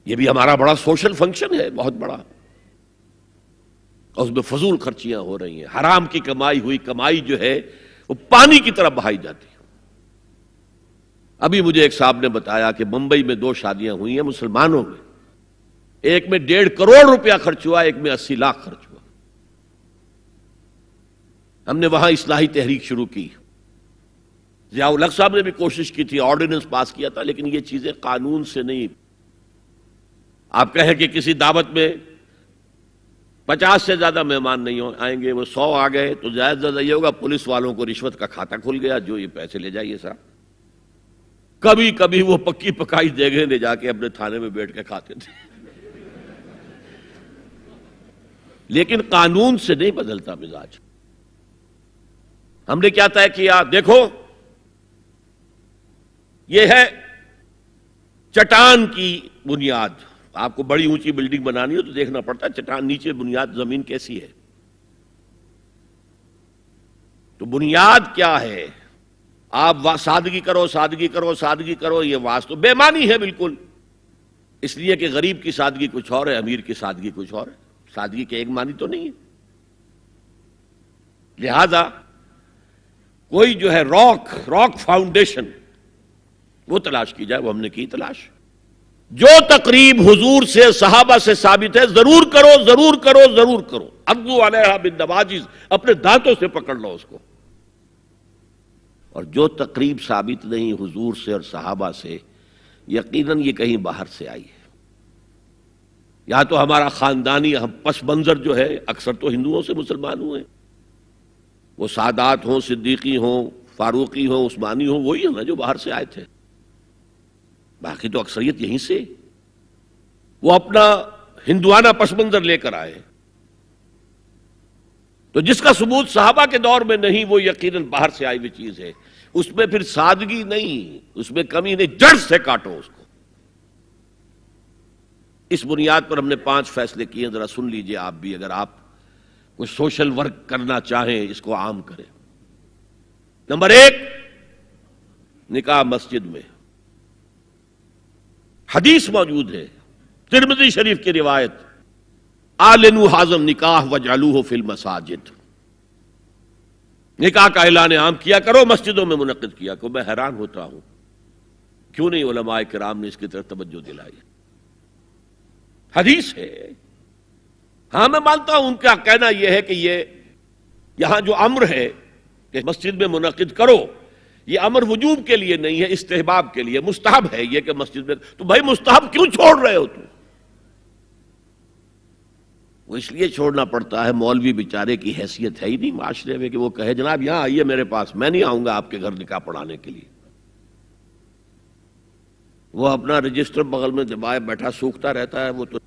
یہ بھی ہمارا بڑا سوشل فنکشن ہے، بہت بڑا، اور اس میں فضول خرچیاں ہو رہی ہیں، حرام کی کمائی ہوئی کمائی جو ہے وہ پانی کی طرح بہائی جاتی ہے۔ ابھی مجھے ایک صاحب نے بتایا کہ ممبئی میں 2 شادیاں ہوئی ہیں مسلمانوں میں، ایک میں 1.5 کروڑ روپیہ خرچ ہوا، ایک میں 80 لاکھ خرچ ہوا۔ ہم نے وہاں اصلاحی تحریک شروع کی، ضیاء الحق صاحب نے بھی کوشش کی تھی، آرڈیننس پاس کیا تھا، لیکن یہ چیزیں قانون سے نہیں۔ آپ کہیں کہ کسی دعوت میں 50 سے زیادہ مہمان نہیں آئیں گے، وہ 100 آ گئے تو زیادہ سے زیادہ یہ ہوگا پولیس والوں کو رشوت کا کھاتا کھل گیا، جو یہ پیسے لے جائیے صاحب۔ کبھی کبھی وہ پکی پکائی دیگیں لے جا کے اپنے تھانے میں بیٹھ کے کھاتے تھے، لیکن قانون سے نہیں بدلتا مزاج۔ ہم نے کیا طے کیا؟ دیکھو یہ ہے چٹان کی بنیاد۔ آپ کو بڑی اونچی بلڈنگ بنانی ہو تو دیکھنا پڑتا ہے چٹان نیچے بنیاد زمین کیسی ہے۔ تو بنیاد کیا ہے؟ آپ سادگی کرو، سادگی کرو، سادگی کرو، یہ تو بے معنی ہے بالکل، اس لیے کہ غریب کی سادگی کچھ اور ہے، امیر کی سادگی کچھ اور ہے، سادگی کے ایک معنی تو نہیں ہے۔ لہذا کوئی جو ہے راک فاؤنڈیشن وہ تلاش کی جائے، وہ ہم نے کی تلاش۔ جو تقریب حضور سے صحابہ سے ثابت ہے ضرور کرو، ضرور کرو، ضرور کرو، عضوا علیہا بالنواجذ، اپنے دانتوں سے پکڑ لو اس کو۔ اور جو تقریب ثابت نہیں حضور سے اور صحابہ سے، یقیناً یہ کہیں باہر سے آئی ہے، یا تو ہمارا خاندانی پس منظر جو ہے، اکثر تو ہندوؤں سے مسلمان ہوئے، وہ سادات ہوں، صدیقی ہوں، فاروقی ہوں، عثمانی ہوں، وہی ہیں نا جو باہر سے آئے تھے، باقی تو اکثریت یہیں سے، وہ اپنا ہندوانہ پس منظر لے کر آئے۔ تو جس کا ثبوت صحابہ کے دور میں نہیں، وہ یقیناً باہر سے آئی ہوئی چیز ہے، اس میں پھر سادگی نہیں، اس میں کمی نہیں، جڑ سے کاٹو اس کو۔ اس بنیاد پر ہم نے 5 فیصلے کیے، ذرا سن لیجئے آپ بھی، اگر آپ کوئی سوشل ورک کرنا چاہیں اس کو عام کریں۔ نمبر 1، نکاح مسجد میں۔ حدیث موجود ہے، ترمذی شریف کی روایت، اعلنوا ھذا النکاح واجعلوہ فی المساجد، نکاح کا اعلان عام کیا کرو، مسجدوں میں منعقد کیا کرو۔ میں حیران ہوتا ہوں کیوں نہیں علماء کرام نے اس کی طرف توجہ دلائی۔ حدیث ہے، ہاں میں مانتا ہوں ان کا کہنا یہ ہے کہ یہ یہاں جو امر ہے کہ مسجد میں منعقد کرو، یہ امر وجوب کے لیے نہیں ہے، استحباب کے لیے، مستحب ہے یہ کہ مسجد میں۔ تو بھائی مستحب کیوں چھوڑ رہے ہو تم؟ وہ اس لیے چھوڑنا پڑتا ہے، مولوی بیچارے کی حیثیت ہے ہی نہیں معاشرے میں کہ وہ کہے جناب یہاں آئیے میرے پاس، میں نہیں آؤں گا آپ کے گھر نکاح پڑھانے کے لیے۔ وہ اپنا رجسٹر بغل میں دبائے بیٹھا سوکھتا رہتا ہے۔ وہ تو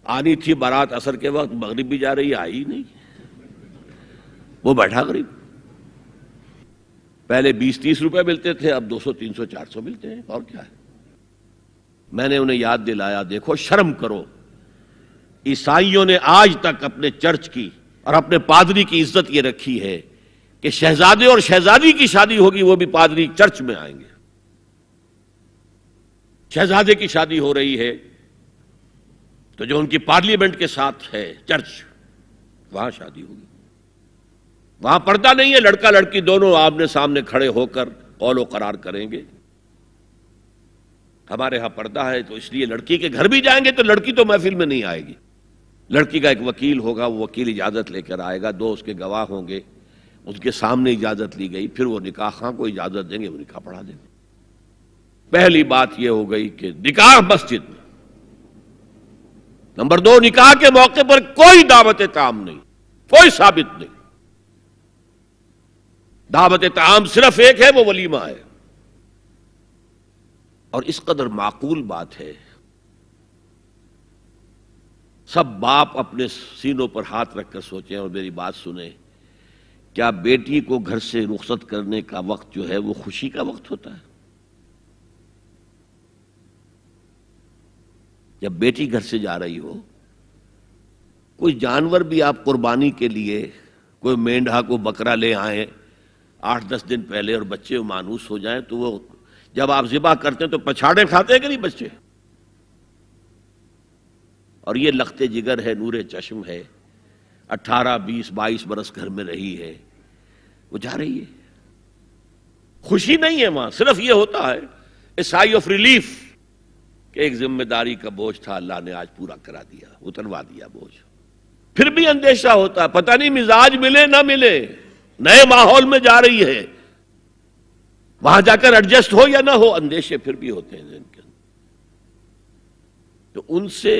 آنی تھی بارات عصر کے وقت، مغرب بھی جا رہی ہے، آئی نہیں، وہ بیٹھا غریب۔ پہلے 20-30 روپے ملتے تھے، اب 200 300 400 ملتے ہیں، اور کیا ہے۔ میں نے انہیں یاد دلایا، دیکھو شرم کرو، عیسائیوں نے آج تک اپنے چرچ کی اور اپنے پادری کی عزت یہ رکھی ہے کہ شہزادے اور شہزادی کی شادی ہوگی وہ بھی پادری چرچ میں آئیں گے۔ شہزادے کی شادی ہو رہی ہے تو جو ان کی پارلیمنٹ کے ساتھ ہے چرچ، وہاں شادی ہوگی، وہاں پردہ نہیں ہے، لڑکا لڑکی دونوں آمنے سامنے کھڑے ہو کر قول و قرار کریں گے۔ ہمارے ہاں پردہ ہے تو اس لیے لڑکی کے گھر بھی جائیں گے تو لڑکی تو محفل میں نہیں آئے گی، لڑکی کا ایک وکیل ہوگا، وہ وکیل اجازت لے کر آئے گا، 2 اس کے گواہ ہوں گے، اس کے سامنے اجازت لی گئی، پھر وہ نکاح خواہ کو اجازت دیں گے، وہ نکاح پڑھا دیں گے۔ پہلی بات یہ ہو گئی کہ نکاح مسجد میں۔ نمبر 2، نکاح کے موقع پر کوئی دعوت طعام نہیں، کوئی ثابت نہیں۔ دعوت طعام صرف ایک ہے، وہ ولیمہ ہے، اور اس قدر معقول بات ہے، سب باپ اپنے سینوں پر ہاتھ رکھ کر سوچیں اور میری بات سنیں، کیا بیٹی کو گھر سے رخصت کرنے کا وقت جو ہے وہ خوشی کا وقت ہوتا ہے؟ جب بیٹی گھر سے جا رہی ہو، کوئی جانور بھی آپ قربانی کے لیے، کوئی مینڈھا کو بکرا لے آئیں 8-10 دن پہلے اور بچے مانوس ہو جائیں تو وہ جب آپ ذبح کرتے ہیں تو پچھاڑے کھاتے ہیں کہ نہیں بچے؟ اور یہ لخت جگر ہے، نور چشم ہے، 18 20 22 برس گھر میں رہی ہے، وہ جا رہی ہے. خوشی نہیں ہے وہاں، صرف یہ ہوتا ہے اے سائی آف ریلیف کہ ایک ذمہ داری کا بوجھ تھا، اللہ نے آج پورا کرا دیا، اتروا دیا بوجھ. پھر بھی اندیشہ ہوتا ہے، پتہ نہیں مزاج ملے نہ ملے، نئے ماحول میں جا رہی ہے، وہاں جا کر ایڈجسٹ ہو یا نہ ہو، اندیشے پھر بھی ہوتے ہیں ذہن کے اندر. تو ان سے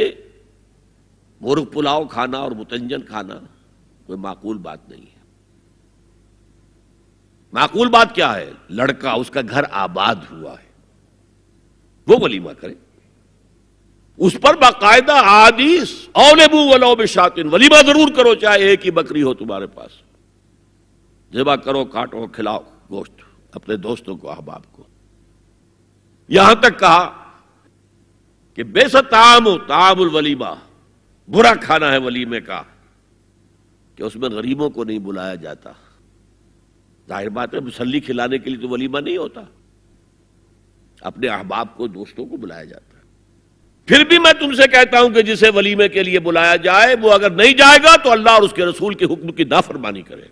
مرغ پلاؤ کھانا اور متنجن کھانا کوئی معقول بات نہیں ہے. معقول بات کیا ہے؟ لڑکا، اس کا گھر آباد ہوا ہے، وہ ولیمہ کرے، اس پر باقاعدہ احادیث اولبو ولو بشاتن، ولیمہ ضرور کرو چاہے ایک ہی بکری ہو تمہارے پاس، ذبح کرو، کاٹو، کھلاؤ گوشت اپنے دوستوں کو، احباب کو. یہاں تک کہا کہ بے ست طعام الولیمہ، برا کھانا ہے ولیمے کا کہ اس میں غریبوں کو نہیں بلایا جاتا. ظاہر بات ہے مسلی کھلانے کے لیے تو ولیمہ نہیں ہوتا، اپنے احباب کو، دوستوں کو بلایا جاتا ہے. پھر بھی میں تم سے کہتا ہوں کہ جسے ولیمے کے لیے بلایا جائے وہ اگر نہیں جائے گا تو اللہ اور اس کے رسول کے حکم کی نافرمانی کرے.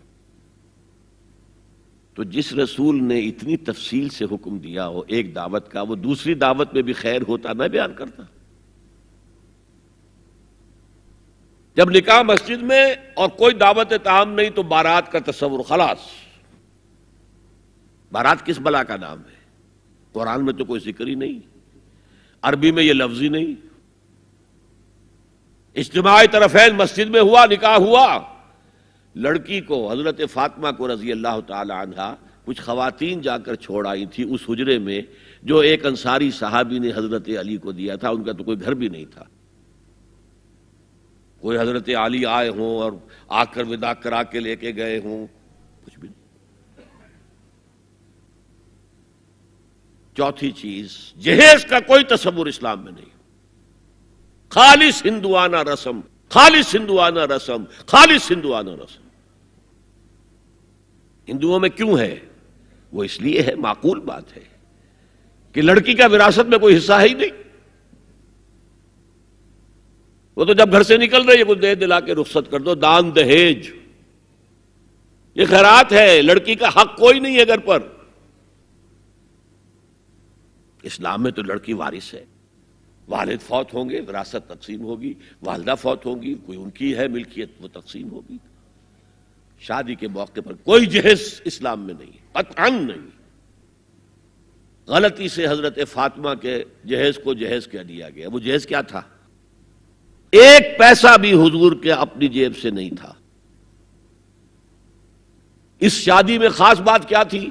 تو جس رسول نے اتنی تفصیل سے حکم دیا ہو ایک دعوت کا، وہ دوسری دعوت میں بھی خیر ہوتا نہ بیان کرتا. جب نکاح مسجد میں اور کوئی دعوت طعام نہیں تو بارات کا تصور، خلاص. بارات کس بلا کا نام ہے؟ قرآن میں تو کوئی ذکر ہی نہیں، عربی میں یہ لفظ ہی نہیں. اجتماع طرفین مسجد میں ہوا، نکاح ہوا. لڑکی کو، حضرت فاطمہ کو رضی اللہ تعالی عنہا، کچھ خواتین جا کر چھوڑ آئی تھی اس حجرے میں جو ایک انصاری صحابی نے حضرت علی کو دیا تھا. ان کا تو کوئی گھر بھی نہیں تھا. کوئی حضرت علی آئے ہوں اور آ کر وداع کرا کے لے کے گئے ہوں، کچھ بھی نہیں. چوتھی چیز، جہیز کا کوئی تصور اسلام میں نہیں. خالص ہندوانہ رسم، خالص ہندوانہ رسم، خالص ہندوانہ رسم. ہندوؤں میں کیوں ہے؟ وہ اس لیے ہے، معقول بات ہے کہ لڑکی کا وراثت میں کوئی حصہ ہے ہی نہیں. وہ تو جب گھر سے نکل رہی ہے کچھ دے دلا کے رخصت کر دو، دان دہیج، یہ خیرات ہے. لڑکی کا حق کوئی نہیں ہے گھر پر. اسلام میں تو لڑکی وارث ہے. والد فوت ہوں گے، وراثت تقسیم ہوگی. والدہ فوت ہوں گی، کوئی ان کی ہے ملکیت، وہ تقسیم ہوگی. شادی کے موقع پر کوئی جہیز اسلام میں نہیں، قطعاً نہیں. غلطی سے حضرت فاطمہ کے جہیز کو جہیز کہہ دیا گیا. وہ جہیز کیا تھا؟ ایک پیسہ بھی حضور کے اپنی جیب سے نہیں تھا. اس شادی میں خاص بات کیا تھی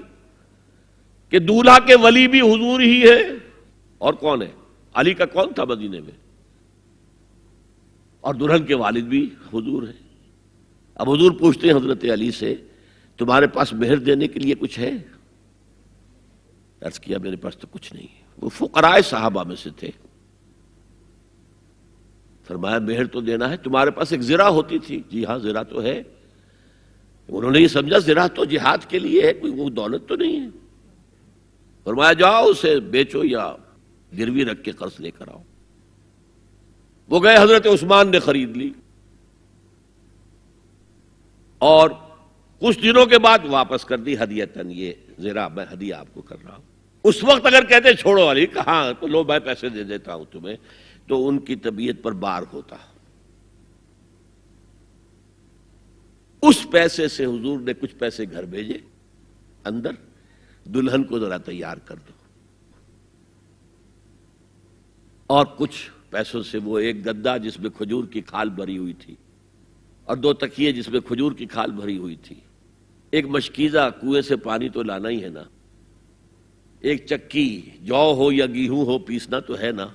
کہ دولہا کے ولی بھی حضور ہی ہے. اور کون ہے؟ علی کا کون تھا مدینے میں؟ اور دلہن کے والد بھی حضور ہیں. اب حضور پوچھتے ہیں حضرت علی سے، تمہارے پاس مہر دینے کے لیے کچھ ہے؟ عرض کیا میرے پاس تو کچھ نہیں. وہ فقراء صحابہ میں سے تھے. فرمایا مہر تو دینا ہے. تمہارے پاس ایک زرہ ہوتی تھی؟ جی ہاں زرہ تو ہے. انہوں نے یہ سمجھا زرہ تو جہاد کے لیے ہے، کوئی وہ دولت تو نہیں ہے. فرمایا جاؤ اسے بیچو یا گروی رکھ کے قرض لے کر آؤ. وہ گئے، حضرت عثمان نے خرید لی اور کچھ دنوں کے بعد واپس کر دی ہدیتاً. یہ زرہ میں ہدیہ آپ کو کر رہا ہوں. اس وقت اگر کہتے چھوڑو علی، کہاں تو لو میں پیسے دے دیتا ہوں تمہیں، تو ان کی طبیعت پر بار ہوتا. اس پیسے سے حضور نے کچھ پیسے گھر بھیجے اندر، دلہن کو ذرا تیار کر دو. اور کچھ پیسوں سے وہ ایک گدا جس میں کھجور کی کھال بھری ہوئی تھی، اور 2 تکیے جس میں کھجور کی کھال بھری ہوئی تھی، ایک مشکیزہ، کنویں سے پانی تو لانا ہی ہے نا، ایک چکی، جو ہو یا گیہوں ہو پیسنا تو ہے نا،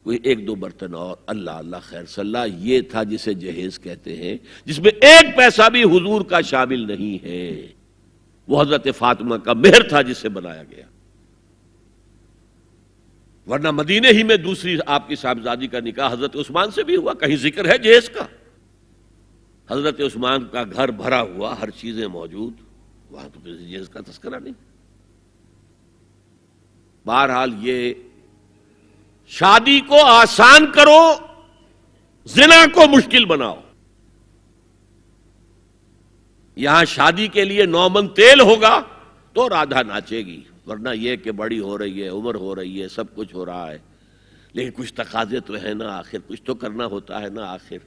کوئی 1-2 برتن اور. اللہ اللہ خیر صلی اللہ. یہ تھا جسے جہیز کہتے ہیں، جس میں ایک پیسہ بھی حضور کا شامل نہیں ہے. وہ حضرت فاطمہ کا مہر تھا جسے بنایا گیا. ورنہ مدینے ہی میں دوسری آپ کی صاحبزادی کا نکاح حضرت عثمان سے بھی ہوا. کہیں ذکر ہے جہیز کا؟ حضرت عثمان کا گھر بھرا ہوا، ہر چیزیں موجود، وہاں تو کسی جہیز کا تذکرہ نہیں. بہرحال یہ شادی کو آسان کرو زنا کو مشکل بناؤ. یہاں شادی کے لیے 9 من تیل ہوگا تو رادھا ناچے گی، ورنہ یہ کہ بڑی ہو رہی ہے، عمر ہو رہی ہے، سب کچھ ہو رہا ہے، لیکن کچھ تقاضے تو ہے نا، آخر کچھ تو کرنا ہوتا ہے نا، آخر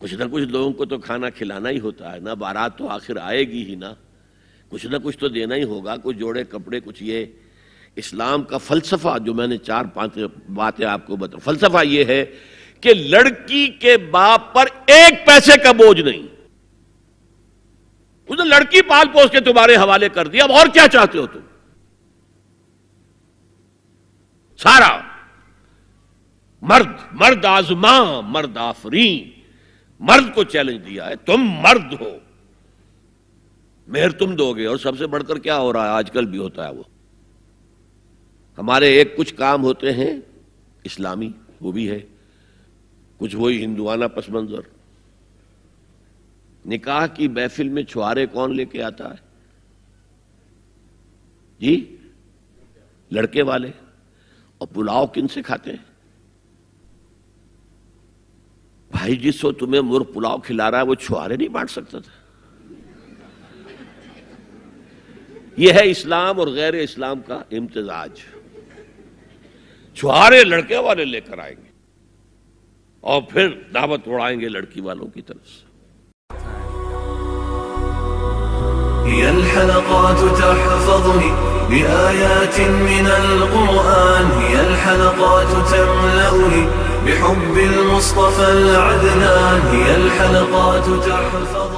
کچھ نہ کچھ لوگوں کو تو کھانا کھلانا ہی ہوتا ہے نا، بارات تو آخر آئے گی ہی نا، کچھ نہ کچھ تو دینا ہی ہوگا، کچھ جوڑے کپڑے، کچھ یہ. اسلام کا فلسفہ جو میں نے 4-5 باتیں آپ کو بتا، فلسفہ یہ ہے کہ لڑکی کے باپ پر 1 پیسے کا بوجھ نہیں. اس نے لڑکی پال پوس کے تمہارے حوالے کر دیا، اب اور کیا چاہتے ہو تم؟ سارا مرد آزماں مرد آفرین، مرد کو چیلنج دیا ہے، تم مرد ہو، مہر تم دو گے. اور سب سے بڑھ کر کیا ہو رہا ہے آج کل بھی ہوتا ہے، وہ ہمارے ایک کچھ کام ہوتے ہیں اسلامی، وہ بھی ہے کچھ وہی ہندوانہ پس منظر. نکاح کی محفل میں چھوارے کون لے کے آتا ہے جی؟ لڑکے والے. اور پلاؤ کن سے کھاتے ہیں بھائی؟ جس وہ تمہیں مرغ پلاؤ کھلا رہا ہے وہ چھوارے نہیں بانٹ سکتا تھا؟ یہ ہے اسلام اور غیر اسلام کا امتزاج. چھوارے لڑکے والے لے کر آئیں گے اور پھر دعوت اڑائیں گے لڑکی والوں کی طرف سے. هي الحلقات تحفظني بآيات من القرآن، هي الحلقات تملأني بحب المصطفى العدنان، هي الحلقات تحفظني